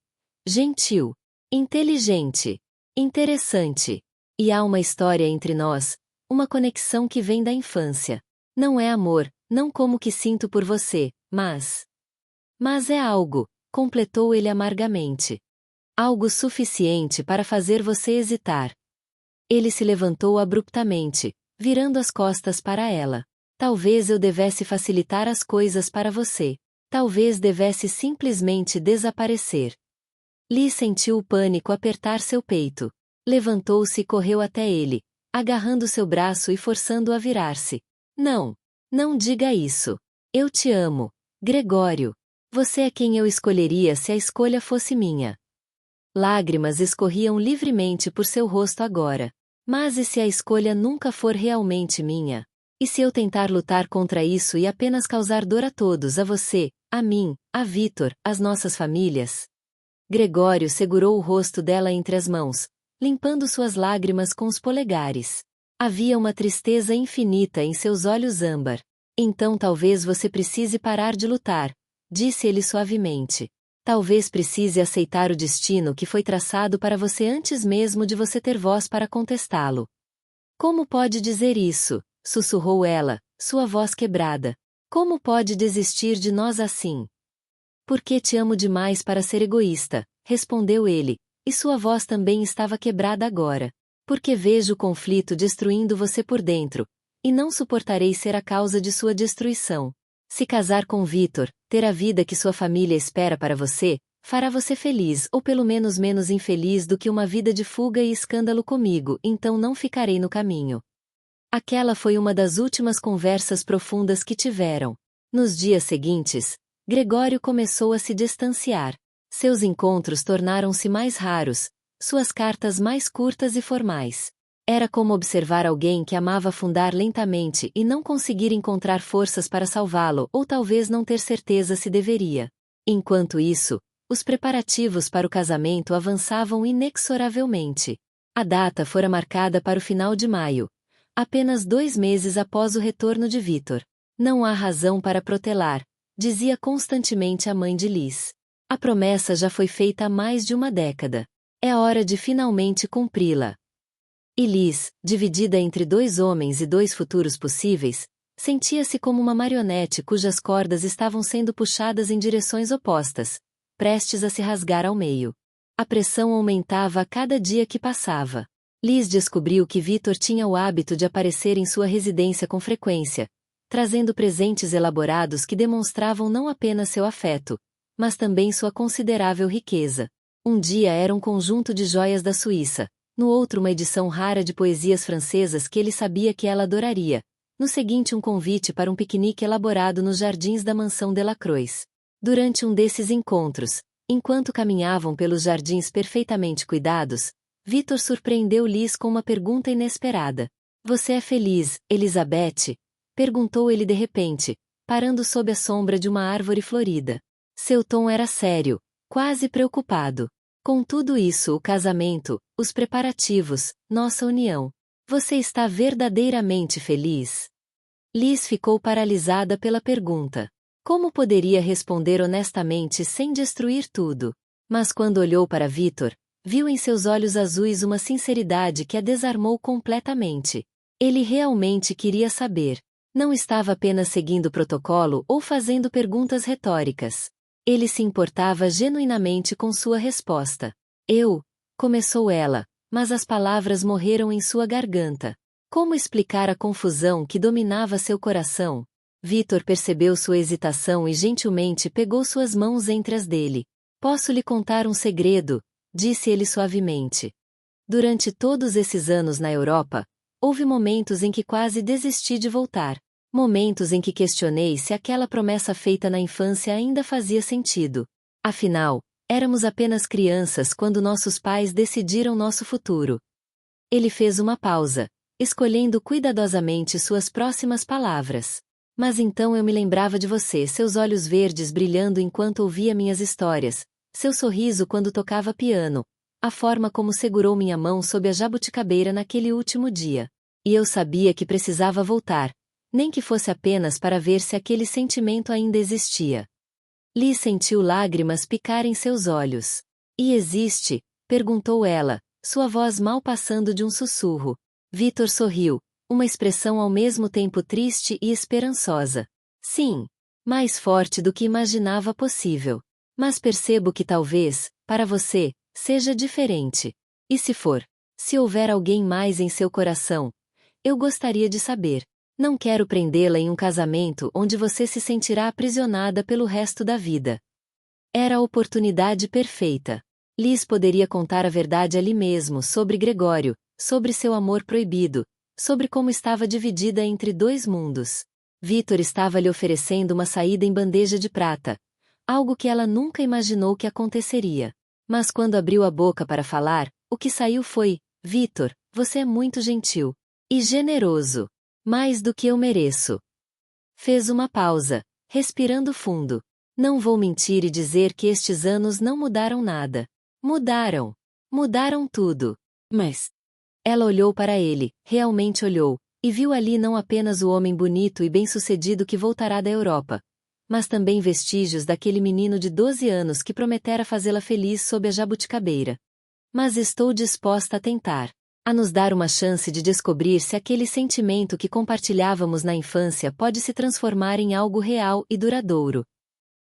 gentil, inteligente, interessante. E há uma história entre nós, uma conexão que vem da infância. Não é amor, não como que sinto por você, mas é algo, completou ele amargamente. Algo suficiente para fazer você hesitar. Ele se levantou abruptamente, virando as costas para ela. Talvez eu devesse facilitar as coisas para você. Talvez devesse simplesmente desaparecer. Lee sentiu o pânico apertar seu peito. Levantou-se e correu até ele, agarrando seu braço e forçando-o a virar-se. Não. Não diga isso. Eu te amo, Gregório. Você é quem eu escolheria se a escolha fosse minha. Lágrimas escorriam livremente por seu rosto agora. Mas e se a escolha nunca for realmente minha? E se eu tentar lutar contra isso e apenas causar dor a todos, a você, a mim, a Vitor, às nossas famílias? Gregório segurou o rosto dela entre as mãos, limpando suas lágrimas com os polegares. Havia uma tristeza infinita em seus olhos âmbar. Então talvez você precise parar de lutar, disse ele suavemente. Talvez precise aceitar o destino que foi traçado para você antes mesmo de você ter voz para contestá-lo. Como pode dizer isso? Sussurrou ela, sua voz quebrada. Como pode desistir de nós assim? Porque te amo demais para ser egoísta, respondeu ele, e sua voz também estava quebrada agora. Porque vejo o conflito destruindo você por dentro, e não suportarei ser a causa de sua destruição. Se casar com Vitor, ter a vida que sua família espera para você, fará você feliz ou pelo menos menos infeliz do que uma vida de fuga e escândalo comigo, então não ficarei no caminho. Aquela foi uma das últimas conversas profundas que tiveram. Nos dias seguintes, Gregório começou a se distanciar. Seus encontros tornaram-se mais raros, suas cartas mais curtas e formais. Era como observar alguém que amava afundar lentamente e não conseguir encontrar forças para salvá-lo ou talvez não ter certeza se deveria. Enquanto isso, os preparativos para o casamento avançavam inexoravelmente. A data fora marcada para o final de maio, apenas 2 meses após o retorno de Vitor. Não há razão para protelar, dizia constantemente a mãe de Liz. A promessa já foi feita há mais de uma década. É hora de finalmente cumpri-la. E Liz, dividida entre 2 homens e 2 futuros possíveis, sentia-se como uma marionete cujas cordas estavam sendo puxadas em direções opostas, prestes a se rasgar ao meio. A pressão aumentava a cada dia que passava. Liz descobriu que Vitor tinha o hábito de aparecer em sua residência com frequência, trazendo presentes elaborados que demonstravam não apenas seu afeto, mas também sua considerável riqueza. Um dia era um conjunto de joias da Suíça, no outro uma edição rara de poesias francesas que ele sabia que ela adoraria, no seguinte um convite para um piquenique elaborado nos jardins da mansão Delacroix. Durante um desses encontros, enquanto caminhavam pelos jardins perfeitamente cuidados, Vitor surpreendeu Liz com uma pergunta inesperada. "Você é feliz, Elizabeth?" perguntou ele de repente, parando sob a sombra de uma árvore florida. Seu tom era sério, quase preocupado. "Com tudo isso, o casamento, os preparativos, nossa união. Você está verdadeiramente feliz?" Liz ficou paralisada pela pergunta. Como poderia responder honestamente sem destruir tudo? Mas quando olhou para Vitor, viu em seus olhos azuis uma sinceridade que a desarmou completamente. Ele realmente queria saber. Não estava apenas seguindo o protocolo ou fazendo perguntas retóricas. Ele se importava genuinamente com sua resposta. Começou ela, mas as palavras morreram em sua garganta. Como explicar a confusão que dominava seu coração? Vitor percebeu sua hesitação e gentilmente pegou suas mãos entre as dele. "Posso lhe contar um segredo?" disse ele suavemente. Durante todos esses anos na Europa, houve momentos em que quase desisti de voltar. Momentos em que questionei se aquela promessa feita na infância ainda fazia sentido. Afinal, éramos apenas crianças quando nossos pais decidiram nosso futuro. Ele fez uma pausa, escolhendo cuidadosamente suas próximas palavras. "Mas então eu me lembrava de você, seus olhos verdes brilhando enquanto ouvia minhas histórias, seu sorriso quando tocava piano, a forma como segurou minha mão sob a jabuticabeira naquele último dia. E eu sabia que precisava voltar, nem que fosse apenas para ver se aquele sentimento ainda existia." Liz sentiu lágrimas picar em seus olhos. "E existe?" perguntou ela, sua voz mal passando de um sussurro. Vitor sorriu, uma expressão ao mesmo tempo triste e esperançosa. "Sim. Mais forte do que imaginava possível. Mas percebo que talvez, para você, seja diferente. E se for? Se houver alguém mais em seu coração? Eu gostaria de saber. Não quero prendê-la em um casamento onde você se sentirá aprisionada pelo resto da vida." Era a oportunidade perfeita. Liz poderia contar a verdade ali mesmo sobre Gregório, sobre seu amor proibido, sobre como estava dividida entre 2 mundos. Vitor estava lhe oferecendo uma saída em bandeja de prata, algo que ela nunca imaginou que aconteceria. Mas quando abriu a boca para falar, o que saiu foi: "Vitor, você é muito gentil. E generoso. Mais do que eu mereço." Fez uma pausa, respirando fundo. "Não vou mentir e dizer que estes anos não mudaram nada. Mudaram. Mudaram tudo. Mas..." Ela olhou para ele, realmente olhou, e viu ali não apenas o homem bonito e bem-sucedido que voltará da Europa, mas também vestígios daquele menino de 12 anos que prometera fazê-la feliz sob a jabuticabeira. "Mas estou disposta a tentar. A nos dar uma chance de descobrir se aquele sentimento que compartilhávamos na infância pode se transformar em algo real e duradouro."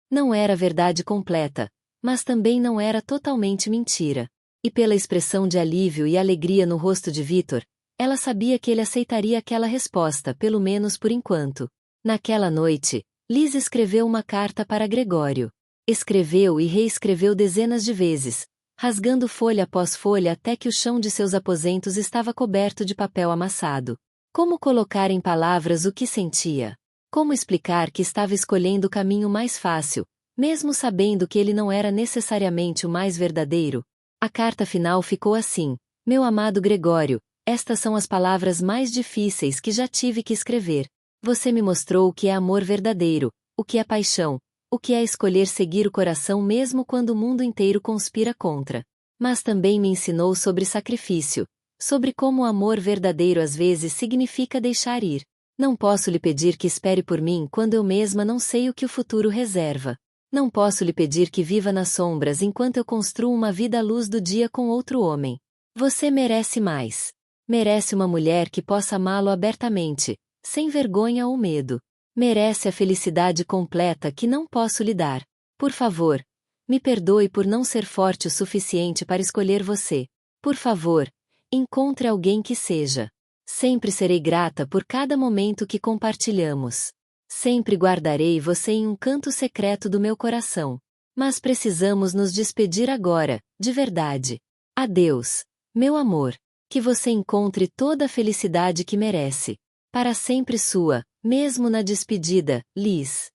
Não era verdade completa, mas também não era totalmente mentira. E pela expressão de alívio e alegria no rosto de Vitor, ela sabia que ele aceitaria aquela resposta, pelo menos por enquanto. Naquela noite, Liz escreveu uma carta para Gregório. Escreveu e reescreveu dezenas de vezes, rasgando folha após folha até que o chão de seus aposentos estava coberto de papel amassado. Como colocar em palavras o que sentia? Como explicar que estava escolhendo o caminho mais fácil, mesmo sabendo que ele não era necessariamente o mais verdadeiro? A carta final ficou assim: Meu amado Gregório, estas são as palavras mais difíceis que já tive que escrever. Você me mostrou o que é amor verdadeiro, o que é paixão, o que é escolher seguir o coração mesmo quando o mundo inteiro conspira contra. Mas também me ensinou sobre sacrifício, sobre como o amor verdadeiro às vezes significa deixar ir. Não posso lhe pedir que espere por mim quando eu mesma não sei o que o futuro reserva. Não posso lhe pedir que viva nas sombras enquanto eu construo uma vida à luz do dia com outro homem. Você merece mais. Merece uma mulher que possa amá-lo abertamente, sem vergonha ou medo. Merece a felicidade completa que não posso lhe dar. Por favor, me perdoe por não ser forte o suficiente para escolher você. Por favor, encontre alguém que seja. Sempre serei grata por cada momento que compartilhamos. Sempre guardarei você em um canto secreto do meu coração. Mas precisamos nos despedir agora, de verdade. Adeus, meu amor. Que você encontre toda a felicidade que merece. Para sempre sua, mesmo na despedida, Liz.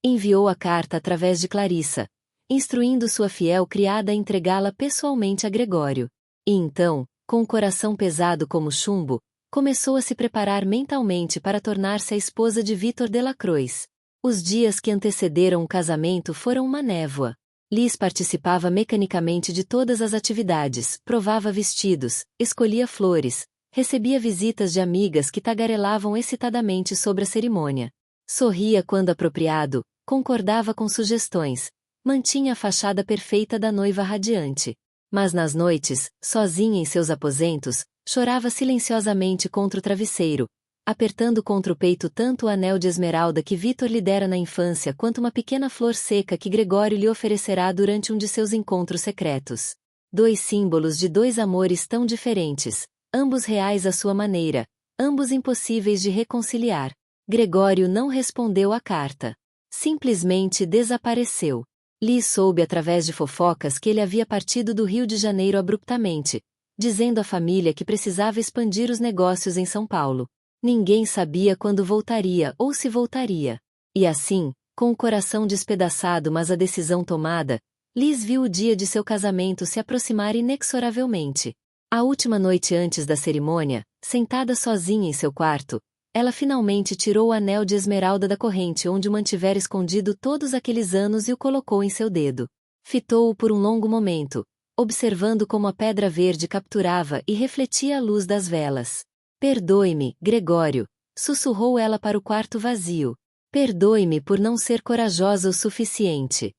Enviou a carta através de Clarissa, instruindo sua fiel criada a entregá-la pessoalmente a Gregório. E então, com o coração pesado como chumbo, começou a se preparar mentalmente para tornar-se a esposa de Vitor Delacroix. Os dias que antecederam o casamento foram uma névoa. Liz participava mecanicamente de todas as atividades, provava vestidos, escolhia flores, recebia visitas de amigas que tagarelavam excitadamente sobre a cerimônia. Sorria quando apropriado, concordava com sugestões, mantinha a fachada perfeita da noiva radiante. Mas nas noites, sozinha em seus aposentos, chorava silenciosamente contra o travesseiro, apertando contra o peito tanto o anel de esmeralda que Vitor lhe dera na infância quanto uma pequena flor seca que Gregório lhe oferecerá durante um de seus encontros secretos. Dois símbolos de dois amores tão diferentes, ambos reais à sua maneira, ambos impossíveis de reconciliar. Gregório não respondeu à carta. Simplesmente desapareceu. Liz soube através de fofocas que ele havia partido do Rio de Janeiro abruptamente, dizendo à família que precisava expandir os negócios em São Paulo. Ninguém sabia quando voltaria ou se voltaria. E assim, com o coração despedaçado mas a decisão tomada, Liz viu o dia de seu casamento se aproximar inexoravelmente. A última noite antes da cerimônia, sentada sozinha em seu quarto, ela finalmente tirou o anel de esmeralda da corrente onde o mantivera escondido todos aqueles anos e o colocou em seu dedo. Fitou-o por um longo momento, observando como a pedra verde capturava e refletia a luz das velas. Perdoe-me, Gregório, sussurrou ela para o quarto vazio. Perdoe-me por não ser corajosa o suficiente.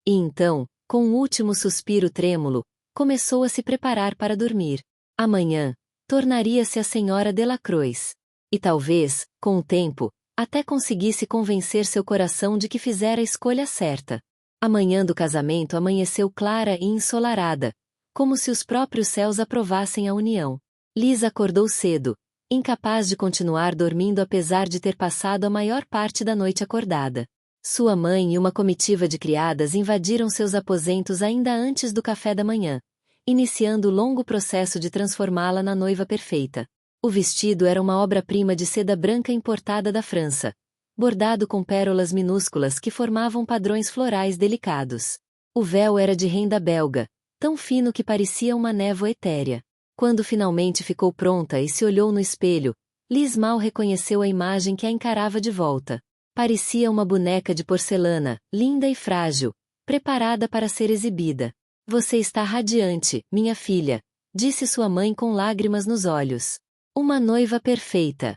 E então, com um último suspiro trêmulo, começou a se preparar para dormir. Amanhã, tornaria-se a senhora Delacroix. E talvez, com o tempo, até conseguisse convencer seu coração de que fizera a escolha certa. A manhã do casamento amanheceu clara e ensolarada, como se os próprios céus aprovassem a união. Liz acordou cedo, incapaz de continuar dormindo apesar de ter passado a maior parte da noite acordada. Sua mãe e uma comitiva de criadas invadiram seus aposentos ainda antes do café da manhã, iniciando o longo processo de transformá-la na noiva perfeita. O vestido era uma obra-prima de seda branca importada da França, bordado com pérolas minúsculas que formavam padrões florais delicados. O véu era de renda belga, tão fino que parecia uma névoa etérea. Quando finalmente ficou pronta e se olhou no espelho, Liz mal reconheceu a imagem que a encarava de volta. Parecia uma boneca de porcelana, linda e frágil, preparada para ser exibida. Você está radiante, minha filha, disse sua mãe com lágrimas nos olhos. Uma noiva perfeita.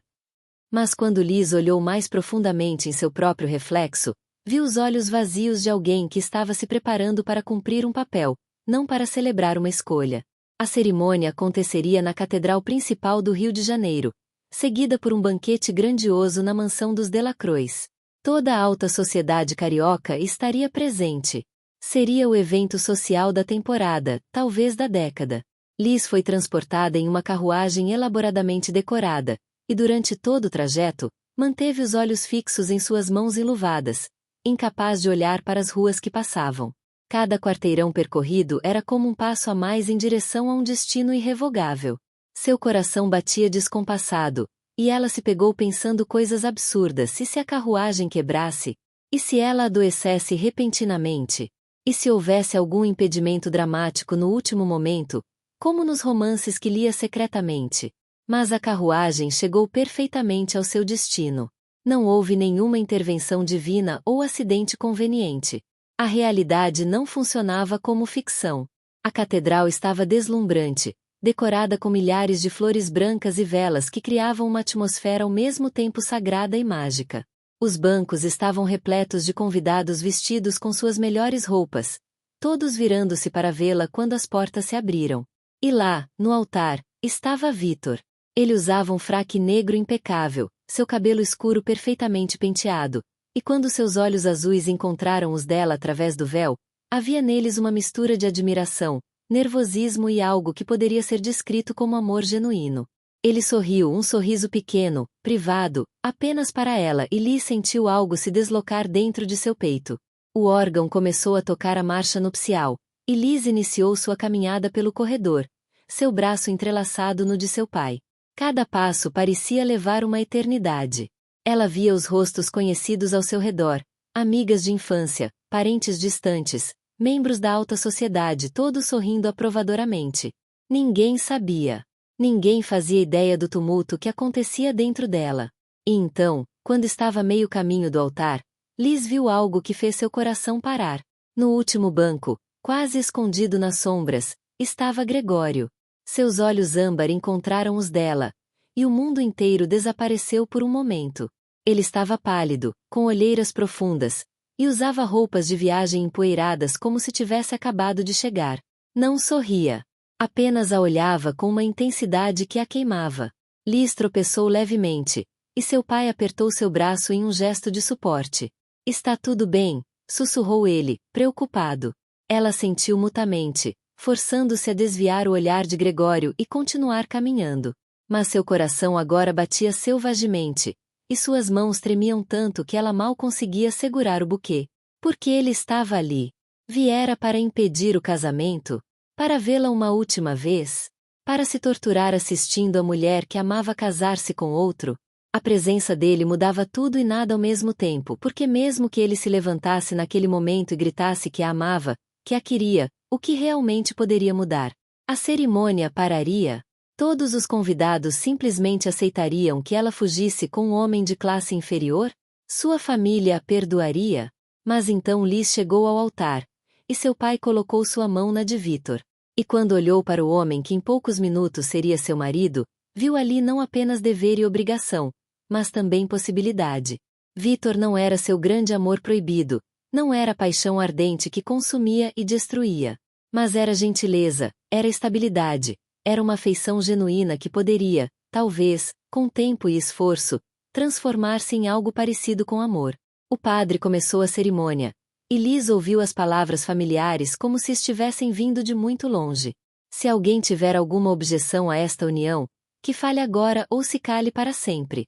Mas quando Liz olhou mais profundamente em seu próprio reflexo, viu os olhos vazios de alguém que estava se preparando para cumprir um papel, não para celebrar uma escolha. A cerimônia aconteceria na Catedral Principal do Rio de Janeiro, seguida por um banquete grandioso na mansão dos Delacroix. Toda a alta sociedade carioca estaria presente. Seria o evento social da temporada, talvez da década. Liz foi transportada em uma carruagem elaboradamente decorada, e durante todo o trajeto, manteve os olhos fixos em suas mãos enluvadas, incapaz de olhar para as ruas que passavam. Cada quarteirão percorrido era como um passo a mais em direção a um destino irrevogável. Seu coração batia descompassado, e ela se pegou pensando coisas absurdas: e se a carruagem quebrasse? E se ela adoecesse repentinamente? E se houvesse algum impedimento dramático no último momento, como nos romances que lia secretamente? Mas a carruagem chegou perfeitamente ao seu destino. Não houve nenhuma intervenção divina ou acidente conveniente. A realidade não funcionava como ficção. A catedral estava deslumbrante, decorada com milhares de flores brancas e velas que criavam uma atmosfera ao mesmo tempo sagrada e mágica. Os bancos estavam repletos de convidados vestidos com suas melhores roupas, todos virando-se para vê-la quando as portas se abriram. E lá, no altar, estava Vítor. Ele usava um fraque negro impecável, seu cabelo escuro perfeitamente penteado, e quando seus olhos azuis encontraram os dela através do véu, havia neles uma mistura de admiração, nervosismo e algo que poderia ser descrito como amor genuíno. Ele sorriu, um sorriso pequeno, privado, apenas para ela, e Liz sentiu algo se deslocar dentro de seu peito. O órgão começou a tocar a marcha nupcial, e Liz iniciou sua caminhada pelo corredor, seu braço entrelaçado no de seu pai. Cada passo parecia levar uma eternidade. Ela via os rostos conhecidos ao seu redor, amigas de infância, parentes distantes, membros da alta sociedade, todos sorrindo aprovadoramente. Ninguém sabia. Ninguém fazia ideia do tumulto que acontecia dentro dela. E então, quando estava a meio caminho do altar, Liz viu algo que fez seu coração parar. No último banco, quase escondido nas sombras, estava Gregório. Seus olhos âmbar encontraram os dela, e o mundo inteiro desapareceu por um momento. Ele estava pálido, com olheiras profundas, e usava roupas de viagem empoeiradas como se tivesse acabado de chegar. Não sorria. Apenas a olhava com uma intensidade que a queimava. Liz tropeçou levemente, e seu pai apertou seu braço em um gesto de suporte. Está tudo bem, sussurrou ele, preocupado. Ela sentiu mutamente, forçando-se a desviar o olhar de Gregório e continuar caminhando. Mas seu coração agora batia selvagemente, e suas mãos tremiam tanto que ela mal conseguia segurar o buquê. Porque ele estava ali. Viera para impedir o casamento? Para vê-la uma última vez? Para se torturar assistindo a mulher que amava casar-se com outro? A presença dele mudava tudo e nada ao mesmo tempo, porque mesmo que ele se levantasse naquele momento e gritasse que a amava, que a queria, o que realmente poderia mudar? A cerimônia pararia? Todos os convidados simplesmente aceitariam que ela fugisse com um homem de classe inferior? Sua família a perdoaria? Mas então Liz chegou ao altar, e seu pai colocou sua mão na de Vítor. E quando olhou para o homem que em poucos minutos seria seu marido, viu ali não apenas dever e obrigação, mas também possibilidade. Vítor não era seu grande amor proibido, não era a paixão ardente que consumia e destruía. Mas era gentileza, era estabilidade, era uma afeição genuína que poderia, talvez, com tempo e esforço, transformar-se em algo parecido com amor. O padre começou a cerimônia, e Liz ouviu as palavras familiares como se estivessem vindo de muito longe. Se alguém tiver alguma objeção a esta união, que fale agora ou se cale para sempre.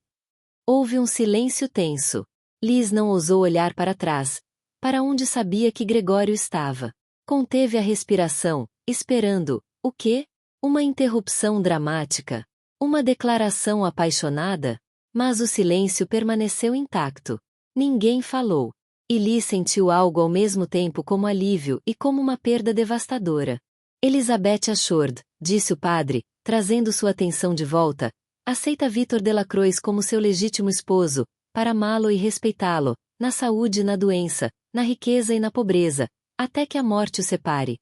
Houve um silêncio tenso. Liz não ousou olhar para trás, para onde sabia que Gregório estava. Conteve a respiração, esperando, o quê? Uma interrupção dramática? Uma declaração apaixonada? Mas o silêncio permaneceu intacto. Ninguém falou. E Liz sentiu algo ao mesmo tempo como alívio e como uma perda devastadora. Elizabeth Ashford, disse o padre, trazendo sua atenção de volta, aceita Vítor Delacroix como seu legítimo esposo, para amá-lo e respeitá-lo, na saúde e na doença, na riqueza e na pobreza, até que a morte o separe.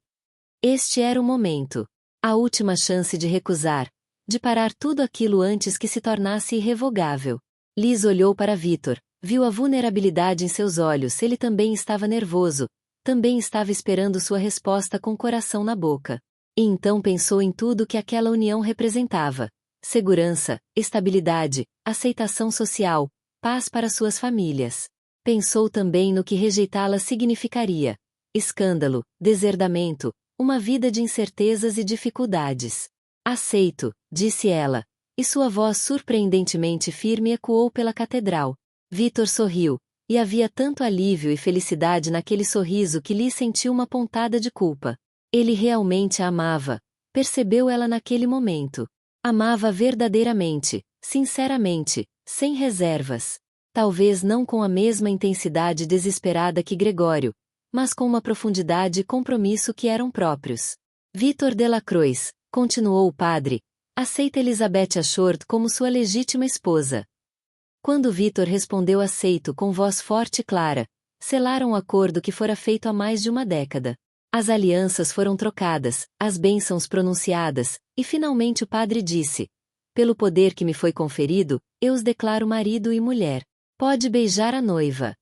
Este era o momento. A última chance de recusar, de parar tudo aquilo antes que se tornasse irrevogável. Liz olhou para Vítor. Viu a vulnerabilidade em seus olhos. Ele também estava nervoso, também estava esperando sua resposta com o coração na boca. E então pensou em tudo que aquela união representava: segurança, estabilidade, aceitação social, paz para suas famílias. Pensou também no que rejeitá-la significaria: escândalo, deserdamento, uma vida de incertezas e dificuldades. Aceito, disse ela, e sua voz surpreendentemente firme ecoou pela catedral. Vitor sorriu, e havia tanto alívio e felicidade naquele sorriso que Liz sentiu uma pontada de culpa. Ele realmente a amava, percebeu ela naquele momento. Amava verdadeiramente, sinceramente, sem reservas. Talvez não com a mesma intensidade desesperada que Gregório, mas com uma profundidade e compromisso que eram próprios. Vitor Delacroix, continuou o padre, aceita Elizabeth Ashford como sua legítima esposa. Quando Vitor respondeu aceito com voz forte e clara, selaram o acordo que fora feito há mais de uma década. As alianças foram trocadas, as bênçãos pronunciadas, e finalmente o padre disse: pelo poder que me foi conferido, eu os declaro marido e mulher. Pode beijar a noiva.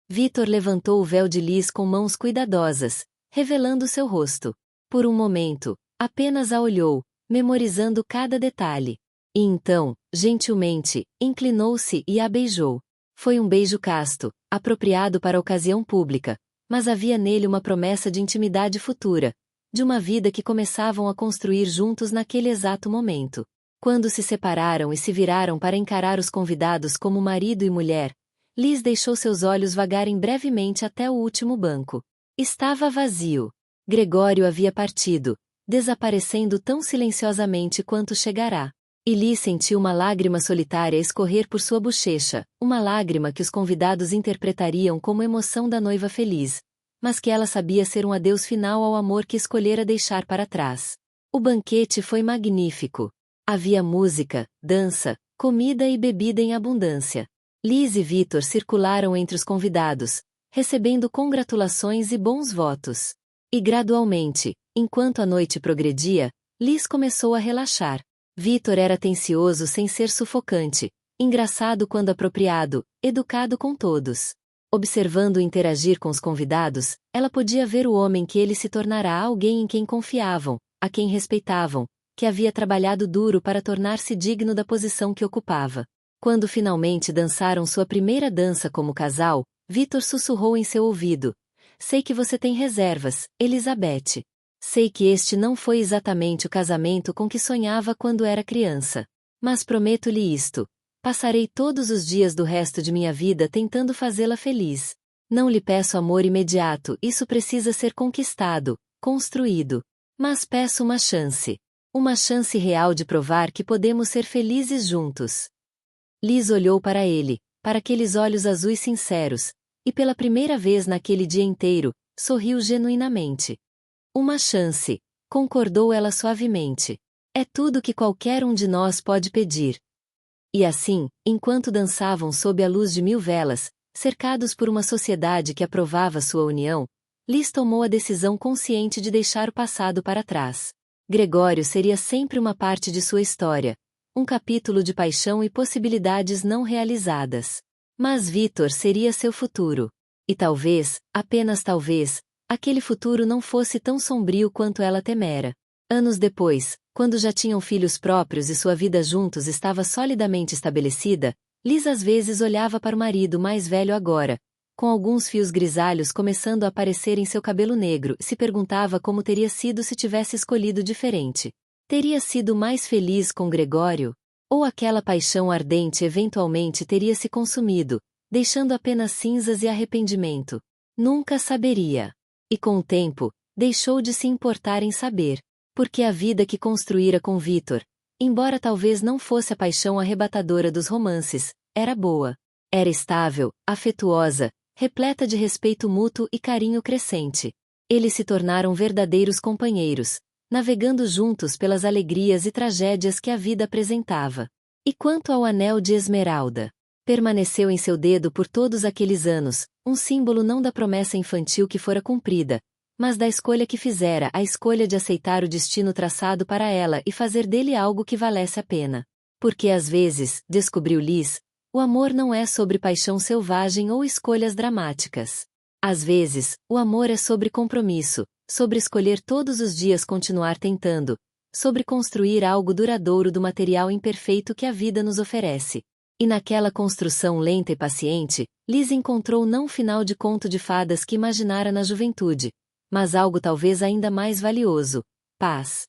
Vitor levantou o véu de Liz com mãos cuidadosas, revelando seu rosto. Por um momento, apenas a olhou, memorizando cada detalhe. E então, gentilmente, inclinou-se e a beijou. Foi um beijo casto, apropriado para a ocasião pública, mas havia nele uma promessa de intimidade futura, de uma vida que começavam a construir juntos naquele exato momento. Quando se separaram e se viraram para encarar os convidados como marido e mulher, Liz deixou seus olhos vagarem brevemente até o último banco. Estava vazio. Gregório havia partido, desaparecendo tão silenciosamente quanto chegará. E Liz sentiu uma lágrima solitária escorrer por sua bochecha, uma lágrima que os convidados interpretariam como emoção da noiva feliz, mas que ela sabia ser um adeus final ao amor que escolhera deixar para trás. O banquete foi magnífico. Havia música, dança, comida e bebida em abundância. Liz e Vitor circularam entre os convidados, recebendo congratulações e bons votos. E gradualmente, enquanto a noite progredia, Liz começou a relaxar. Vitor era atencioso sem ser sufocante, engraçado quando apropriado, educado com todos. Observando interagir com os convidados, ela podia ver o homem que ele se tornará alguém em quem confiavam, a quem respeitavam, que havia trabalhado duro para tornar-se digno da posição que ocupava. Quando finalmente dançaram sua primeira dança como casal, Vitor sussurrou em seu ouvido: sei que você tem reservas, Elizabeth. Sei que este não foi exatamente o casamento com que sonhava quando era criança. Mas prometo-lhe isto: passarei todos os dias do resto de minha vida tentando fazê-la feliz. Não lhe peço amor imediato, isso precisa ser conquistado, construído. Mas peço uma chance. Uma chance real de provar que podemos ser felizes juntos. Liz olhou para ele, para aqueles olhos azuis sinceros, e pela primeira vez naquele dia inteiro, sorriu genuinamente. Uma chance, concordou ela suavemente. É tudo que qualquer um de nós pode pedir. E assim, enquanto dançavam sob a luz de 1000 velas, cercados por uma sociedade que aprovava sua união, Liz tomou a decisão consciente de deixar o passado para trás. Gregório seria sempre uma parte de sua história, um capítulo de paixão e possibilidades não realizadas. Mas Vitor seria seu futuro. E talvez, apenas talvez, aquele futuro não fosse tão sombrio quanto ela temera. Anos depois, quando já tinham filhos próprios e sua vida juntos estava solidamente estabelecida, Liz às vezes olhava para o marido mais velho agora, com alguns fios grisalhos começando a aparecer em seu cabelo negro, e se perguntava como teria sido se tivesse escolhido diferente. Teria sido mais feliz com Gregório? Ou aquela paixão ardente eventualmente teria se consumido, deixando apenas cinzas e arrependimento? Nunca saberia. E com o tempo, deixou de se importar em saber. Porque a vida que construíra com Vitor, embora talvez não fosse a paixão arrebatadora dos romances, era boa. Era estável, afetuosa, repleta de respeito mútuo e carinho crescente. Eles se tornaram verdadeiros companheiros, navegando juntos pelas alegrias e tragédias que a vida apresentava. E quanto ao anel de esmeralda? Permaneceu em seu dedo por todos aqueles anos, um símbolo não da promessa infantil que fora cumprida, mas da escolha que fizera, a escolha de aceitar o destino traçado para ela e fazer dele algo que valesse a pena. Porque às vezes, descobriu Liz, o amor não é sobre paixão selvagem ou escolhas dramáticas. Às vezes, o amor é sobre compromisso, sobre escolher todos os dias continuar tentando, sobre construir algo duradouro do material imperfeito que a vida nos oferece. E naquela construção lenta e paciente, Liz encontrou não o final de conto de fadas que imaginara na juventude, mas algo talvez ainda mais valioso: paz.